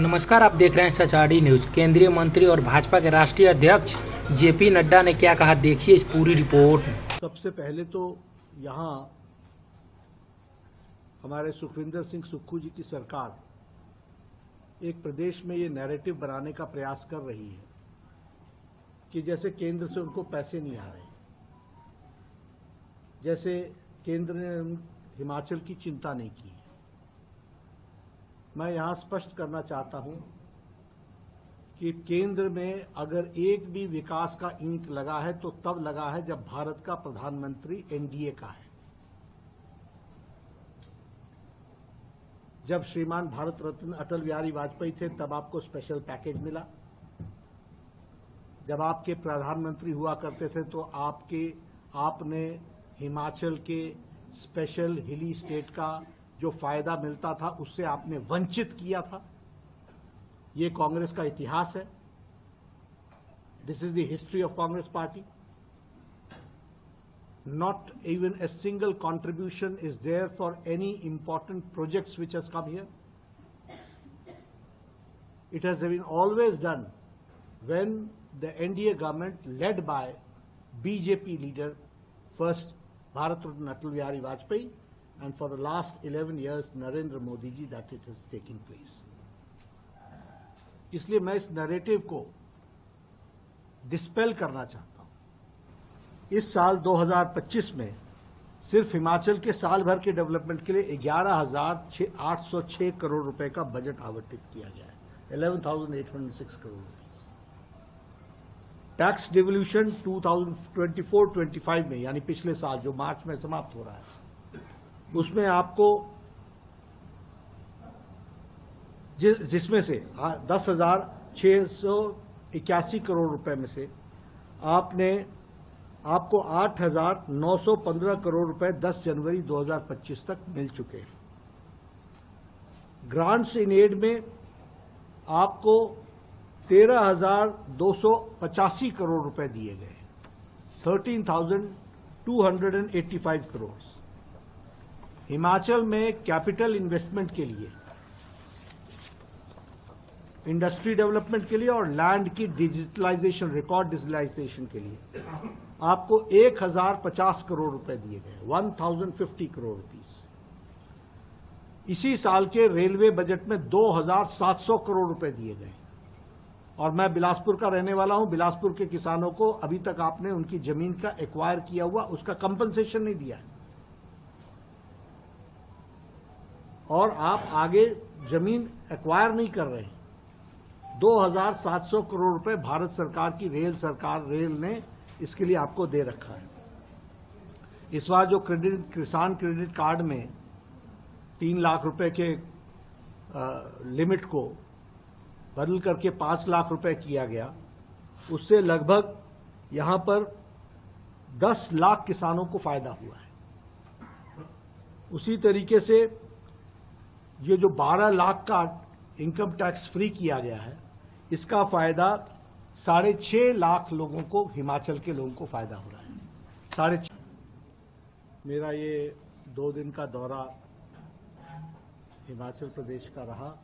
नमस्कार, आप देख रहे हैं सचाड़ी न्यूज। केंद्रीय मंत्री और भाजपा के राष्ट्रीय अध्यक्ष जेपी नड्डा ने क्या कहा, देखिए इस पूरी रिपोर्ट। सबसे पहले तो यहाँ हमारे सुखविंदर सिंह सुक्खू जी की सरकार एक प्रदेश में ये नैरेटिव बनाने का प्रयास कर रही है कि जैसे केंद्र से उनको पैसे नहीं आ रहे, जैसे केंद्र ने हिमाचल की चिंता नहीं की है। मैं यहां स्पष्ट करना चाहता हूं कि केंद्र में अगर एक भी विकास का ईंट लगा है तो तब लगा है जब भारत का प्रधानमंत्री एनडीए का है। जब श्रीमान भारत रत्न अटल बिहारी वाजपेयी थे तब आपको स्पेशल पैकेज मिला। जब आपके प्रधानमंत्री हुआ करते थे तो आपने हिमाचल के स्पेशल हिली स्टेट का जो फायदा मिलता था उससे आपने वंचित किया था। ये कांग्रेस का इतिहास है। This is the history of Congress party. Not even a single contribution is there for any important projects which has come here. It has been always done when the NDA government led by BJP leader, first Bharat Ratna Atal Bihari Vajpayee, and for the last 11 years Narendra Modi ji, that it is taking place. इसलिए मैं इस narrative को dispel करना चाहता हूं। इस साल 2025 में सिर्फ हिमाचल के साल भर के डेवलपमेंट के लिए 11,806 करोड़ रुपए का बजट आवंटित किया गया है। 11,806 करोड़ रुपए। टैक्स डिवोल्यूशन 2024-25 में, यानी पिछले साल जो मार्च में समाप्त हो रहा है, उसमें आपको जिसमें से 10,681 करोड़ रुपए में से आपको 8,915 करोड़ रुपए 10 जनवरी 2025 तक मिल चुके हैं। ग्रांट्स इन एड में आपको 13,285 करोड़ रुपए दिए गए, 13,285 करोड़। हिमाचल में कैपिटल इन्वेस्टमेंट के लिए, इंडस्ट्री डेवलपमेंट के लिए और लैंड की डिजिटलाइजेशन, रिकॉर्ड डिजिटलाइजेशन के लिए आपको 1,050 करोड़ रुपए दिए गए, 1,050 करोड़ रुपीस। इसी साल के रेलवे बजट में 2,700 करोड़ रुपए दिए गए। और मैं बिलासपुर का रहने वाला हूं। बिलासपुर के किसानों को अभी तक आपने उनकी जमीन का एक्वायर किया हुआ उसका कंपनसेशन नहीं दिया है, और आप आगे जमीन एक्वायर नहीं कर रहे हैं। 2,700 करोड़ रुपए भारत सरकार की रेल ने इसके लिए आपको दे रखा है। इस बार जो किसान क्रेडिट कार्ड में 3 लाख रुपए के लिमिट को बदल करके 5 लाख रुपए किया गया, उससे लगभग यहां पर 10 लाख किसानों को फायदा हुआ है। उसी तरीके से ये जो 12 लाख का इनकम टैक्स फ्री किया गया है, इसका फायदा 6.5 लाख लोगों को, हिमाचल के लोगों को फायदा हो रहा है। 6.5। मेरा ये 2 दिन का दौरा हिमाचल प्रदेश का रहा।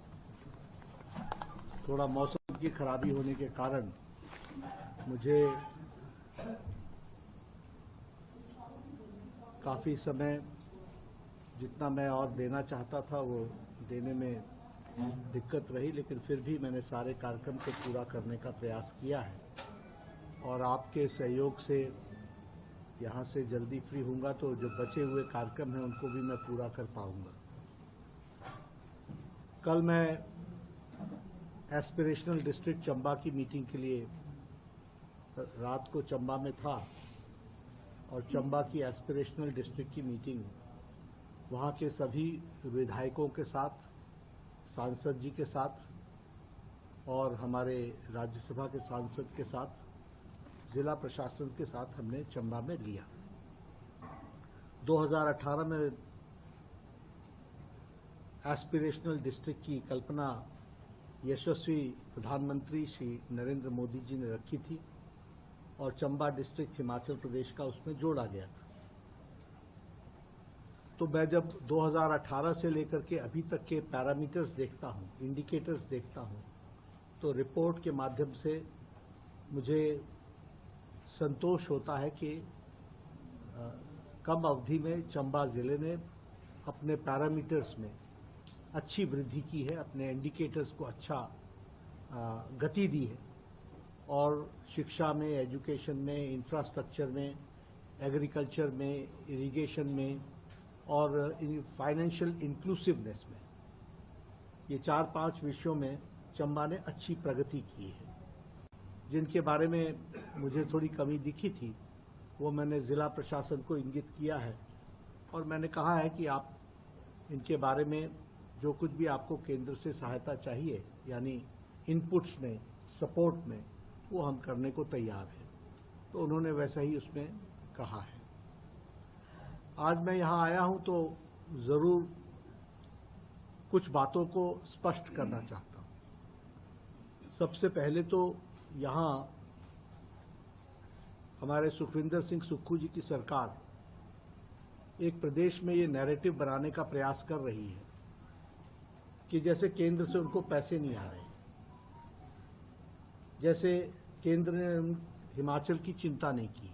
थोड़ा मौसम की खराबी होने के कारण मुझे काफी समय जितना मैं और देना चाहता था वो देने में दिक्कत रही, लेकिन फिर भी मैंने सारे कार्यक्रम को पूरा करने का प्रयास किया है। और आपके सहयोग से यहाँ से जल्दी फ्री होऊंगा तो जो बचे हुए कार्यक्रम हैं उनको भी मैं पूरा कर पाऊंगा। कल मैं एस्पिरेशनल डिस्ट्रिक्ट चंबा की मीटिंग के लिए रात को चंबा में था, और चंबा की एस्पिरेशनल डिस्ट्रिक्ट की मीटिंग वहाँ के सभी विधायकों के साथ, सांसद जी के साथ और हमारे राज्यसभा के सांसद के साथ, जिला प्रशासन के साथ हमने चंबा में लिया। 2018 में एस्पिरेशनल डिस्ट्रिक्ट की कल्पना यशस्वी प्रधानमंत्री श्री नरेंद्र मोदी जी ने रखी थी, और चंबा डिस्ट्रिक्ट हिमाचल प्रदेश का उसमें जोड़ा गया था। तो मैं जब 2018 से लेकर के अभी तक के पैरामीटर्स देखता हूं, इंडिकेटर्स देखता हूं, तो रिपोर्ट के माध्यम से मुझे संतोष होता है कि कम अवधि में चंबा जिले ने अपने पैरामीटर्स में अच्छी वृद्धि की है, अपने इंडिकेटर्स को अच्छा गति दी है और शिक्षा में, एजुकेशन में, इंफ्रास्ट्रक्चर में, एग्रीकल्चर में, इरिगेशन में और फाइनेंशियल इंक्लूसिवनेस में, ये 4-5 विषयों में चंबा ने अच्छी प्रगति की है। जिनके बारे में मुझे थोड़ी कमी दिखी थी वो मैंने जिला प्रशासन को इंगित किया है और मैंने कहा है कि आप इनके बारे में जो कुछ भी आपको केंद्र से सहायता चाहिए, यानी इनपुट्स में, सपोर्ट में, वो हम करने को तैयार हैं। तो उन्होंने वैसा ही उसमें कहा है। आज मैं यहाँ आया हूँ तो जरूर कुछ बातों को स्पष्ट करना चाहता हूँ। सबसे पहले तो यहाँ हमारे सुखविंदर सिंह सुक्खू जी की सरकार एक प्रदेश में ये नैरेटिव बनाने का प्रयास कर रही है कि जैसे केंद्र से उनको पैसे नहीं आ रहे, जैसे केंद्र ने हिमाचल की चिंता नहीं की,